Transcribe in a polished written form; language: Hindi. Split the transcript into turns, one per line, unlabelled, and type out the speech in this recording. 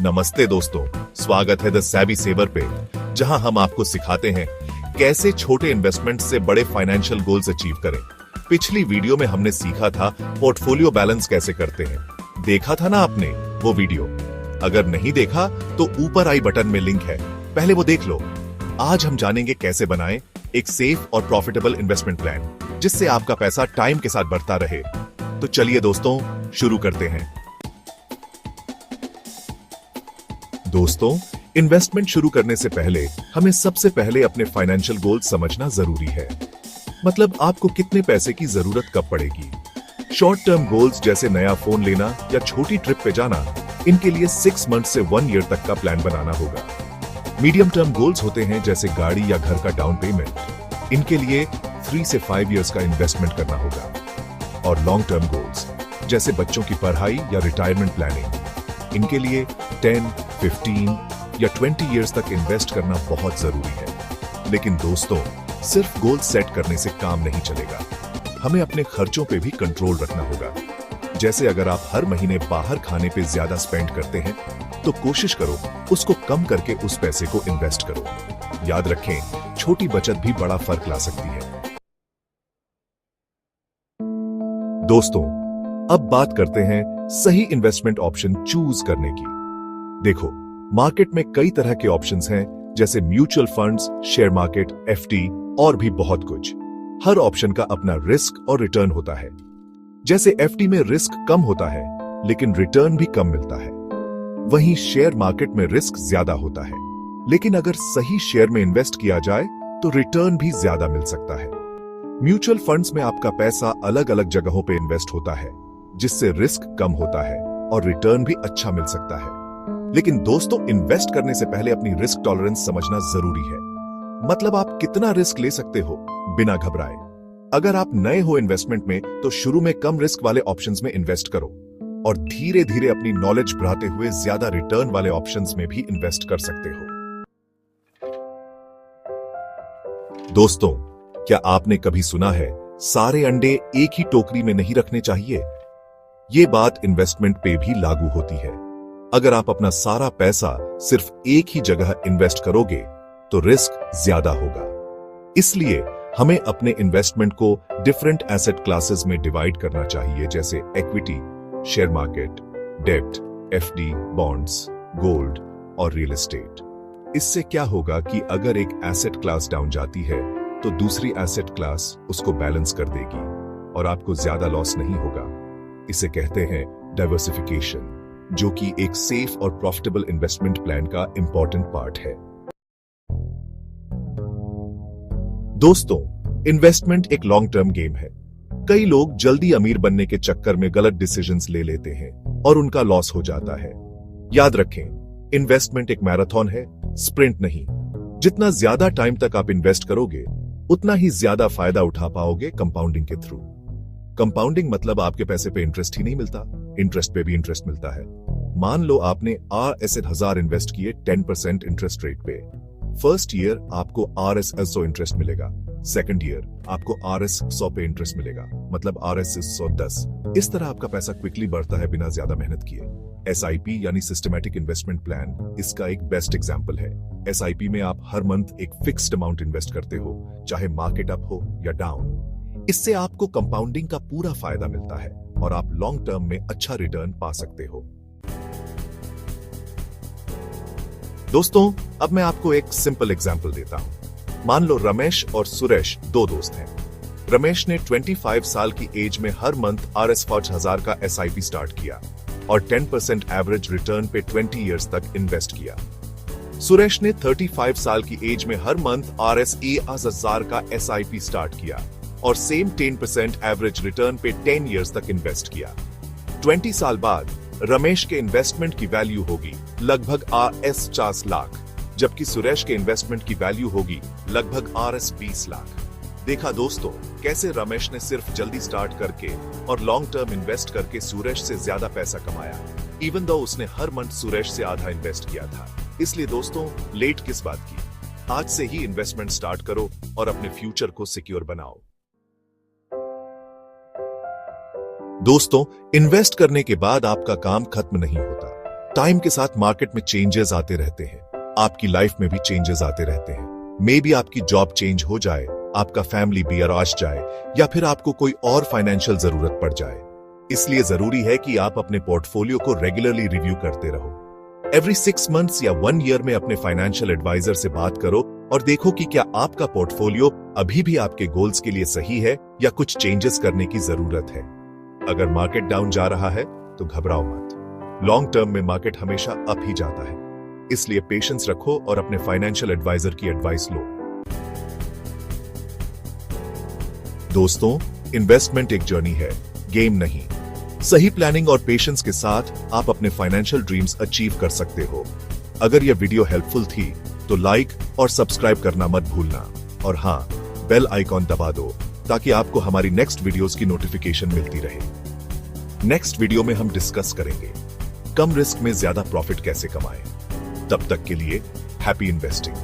नमस्ते दोस्तों, स्वागत है द सैवी सेवर पे, जहां हम आपको सिखाते हैं कैसे छोटे इन्वेस्टमेंट से बड़े फाइनेंशियल गोल्स अचीव करें। पिछली वीडियो में हमने सीखा था पोर्टफोलियो बैलेंस कैसे करते हैं। देखा था ना आपने वो वीडियो? अगर नहीं देखा तो ऊपर आई बटन में लिंक है, पहले वो देख लो। आज हम जानेंगे कैसे बनाएं एक सेफ और प्रॉफिटेबल इन्वेस्टमेंट प्लान, जिससे आपका पैसा टाइम के साथ बढ़ता रहे। तो चलिए दोस्तों, शुरू करते हैं। दोस्तों, इन्वेस्टमेंट शुरू करने से पहले हमें सबसे पहले अपने फाइनेंशियल गोल समझना जरूरी है। मतलब आपको कितने पैसे की जरूरत कब पड़ेगी। शॉर्ट टर्म गोल्स जैसे नया फोन लेना या छोटी ट्रिप पे जाना, इनके लिए 6 मंथ से 1 ईयर तक का प्लान बनाना होगा। मीडियम टर्म गोल्स होते हैं जैसे गाड़ी या घर का डाउन पेमेंट, इनके लिए 3 से 5 इयर्स का इन्वेस्टमेंट करना होगा। और लॉन्ग टर्म गोल्स जैसे बच्चों की पढ़ाई या रिटायरमेंट प्लानिंग, इनके लिए 10, 15 या 20 इयर्स तक इन्वेस्ट करना बहुत जरूरी है। लेकिन दोस्तों, सिर्फ गोल सेट करने से काम नहीं चलेगा। हमें अपने खर्चों पे भी कंट्रोल रखना होगा। जैसे अगर आप हर महीने बाहर खाने पे ज्यादा स्पेंड करते हैं, तो कोशिश करो उसको कम करके उस पैसे को इन्वेस्ट करो। याद रखें, छोटी बचत भी बड़ा फर्क ला सकती है। दोस्तों, अब बात करते हैं सही इन्वेस्टमेंट ऑप्शन चूज करने की। देखो, मार्केट में कई तरह के ऑप्शंस हैं, जैसे mutual funds, share market, FD और भी बहुत कुछ। हर ऑप्शन का अपना रिस्क और रिटर्न होता है। जैसे एफडी में रिस्क कम होता है, लेकिन रिटर्न भी कम मिलता है। वहीं शेयर मार्केट में रिस्क ज्यादा होता है, लेकिन अगर सही शेयर में इन्वेस्ट किया जाए तो रिटर्न भी ज्यादा मिल सकता है। म्यूचुअल फंड्स में आपका पैसा अलग अलग जगहों पे इन्वेस्ट होता है, जिससे रिस्क कम होता है और रिटर्न भी अच्छा मिल सकता है। लेकिन दोस्तों, इन्वेस्ट करने से पहले अपनी रिस्क टॉलरेंस समझना जरूरी है। मतलब आप कितना रिस्क ले सकते हो बिना घबराए। अगर आप नए हो इन्वेस्टमेंट में, तो शुरू में कम रिस्क वाले ऑप्शंस में इन्वेस्ट करो और धीरे धीरे अपनी नॉलेज बढ़ाते हुए ज्यादा रिटर्न वाले ऑप्शंस में भी इन्वेस्ट कर सकते हो। दोस्तों, क्या आपने कभी सुना है सारे अंडे एक ही टोकरी में नहीं रखने चाहिए? ये बात इन्वेस्टमेंट पे भी लागू होती है। अगर आप अपना सारा पैसा सिर्फ एक ही जगह इन्वेस्ट करोगे, तो रिस्क ज्यादा होगा। इसलिए हमें अपने इन्वेस्टमेंट को डिफरेंट एसेट क्लासेस में डिवाइड करना चाहिए, जैसे इक्विटी, शेयर मार्केट, डेब्ट, एफडी, बॉन्ड्स, गोल्ड और रियल एस्टेट। इससे क्या होगा कि अगर एक एसेट क्लास डाउन जाती है, तो दूसरी एसेट क्लास उसको बैलेंस कर देगी और आपको ज्यादा लॉस नहीं होगा। इसे कहते हैं डाइवर्सिफिकेशन, जो कि एक सेफ और प्रॉफिटेबल इन्वेस्टमेंट प्लान का इंपॉर्टेंट पार्ट है। दोस्तों, इन्वेस्टमेंट एक लॉन्ग टर्म गेम है। कई लोग जल्दी अमीर बनने के चक्कर में गलत डिसीजंस ले लेते हैं और उनका लॉस हो जाता है। याद रखें, इन्वेस्टमेंट एक मैराथन है, स्प्रिंट नहीं। जितना ज्यादा टाइम तक आप इन्वेस्ट करोगे, उतना ही ज्यादा फायदा उठा पाओगे कंपाउंडिंग के थ्रू। कंपाउंडिंग मतलब आपके पैसे पे इंटरेस्ट ही नहीं मिलता, इंटरेस्ट पे भी इंटरेस्ट मिलता है। मान लो आपने RS1000 इन्वेस्ट किए 10% इंटरेस्ट रेट पे। फर्स्ट ईयर आपको RS100 इंटरेस्ट मिलेगा, सेकंड ईयर आपको RS100 पे इंटरेस्ट मिलेगा, मतलब RS110। इस तरह आपका पैसा क्विकली बढ़ता है बिना ज्यादा मेहनत किए। SIP यानी सिस्टमैटिक इन्वेस्टमेंट प्लान इसका एक बेस्ट एग्जाम्पल है। SIP में आप हर मंथ एक फिक्स्ड अमाउंट इन्वेस्ट करते हो, चाहे मार्केट अप हो या डाउन। इससे आपको कंपाउंडिंग का पूरा फायदा मिलता है और आप लॉन्ग टर्म में अच्छा रिटर्न पा सकते हो। दोस्तों, अब मैं आपको एक सिंपल एग्जांपल देता हूं। मान लो रमेश और सुरेश दो दोस्त हैं। रमेश ने 25 साल की एज में हर मंथ RS5000 का SIP स्टार्ट किया और 10% एवरेज रिटर्न पे 20 इयर्स तक इन्वेस्ट किया। सुरेश ने 35 साल की एज में हर मंथ RS1000 का SIP स्टार्ट किया और सेम 10% एवरेज रिटर्न पे 10 इयर्स तक इन्वेस्ट किया। 20 साल बाद रमेश के इन्वेस्टमेंट की वैल्यू होगी लगभग RS50 लाख, जबकि सुरेश के इन्वेस्टमेंट की वैल्यू होगी लगभग RS20 लाख। देखा दोस्तों, कैसे रमेश ने सिर्फ जल्दी स्टार्ट करके और लॉन्ग टर्म इन्वेस्ट करके सुरेश से ज्यादा पैसा कमाया, इवन दो उसने हर मंथ सुरेश से आधा इन्वेस्ट किया था। इसलिए दोस्तों, लेट किस बात की, आज से ही इन्वेस्टमेंट स्टार्ट करो और अपने फ्यूचर को सिक्योर बनाओ। दोस्तों, इन्वेस्ट करने के बाद आपका काम खत्म नहीं होता। टाइम के साथ मार्केट में चेंजेस आते रहते हैं, आपकी लाइफ में भी चेंजेस आते रहते हैं। मे बी आपकी जॉब चेंज हो जाए, आपका फैमिली बियराश जाए, या फिर आपको कोई और फाइनेंशियल जरूरत पड़ जाए। इसलिए जरूरी है कि आप अपने पोर्टफोलियो को रेगुलरली रिव्यू करते रहो। एवरी 6 मंथ्स या 1 ईयर में अपने फाइनेंशियल एडवाइजर से बात करो और देखो कि क्या आपका पोर्टफोलियो अभी भी आपके गोल्स के लिए सही है या कुछ चेंजेस करने की जरूरत है। अगर मार्केट डाउन जा रहा है तो घबराओ मत। लॉन्ग टर्म में मार्केट हमेशा अप ही जाता है, इसलिए पेशेंस रखो और अपने फाइनेंशियल एडवाइजर की एडवाइस लो। दोस्तों, इन्वेस्टमेंट एक जर्नी है, गेम नहीं। सही प्लानिंग और पेशेंस के साथ आप अपने फाइनेंशियल ड्रीम्स अचीव कर सकते हो। अगर यह वीडियो हेल्पफुल थी तो लाइक और सब्सक्राइब करना मत भूलना, और हां, बेल आइकॉन दबा दो ताकि आपको हमारी नेक्स्ट वीडियोस की नोटिफिकेशन मिलती रहे। नेक्स्ट वीडियो में हम डिस्कस करेंगे कम रिस्क में ज्यादा प्रॉफिट कैसे कमाएं। तब तक के लिए हैप्पी इन्वेस्टिंग।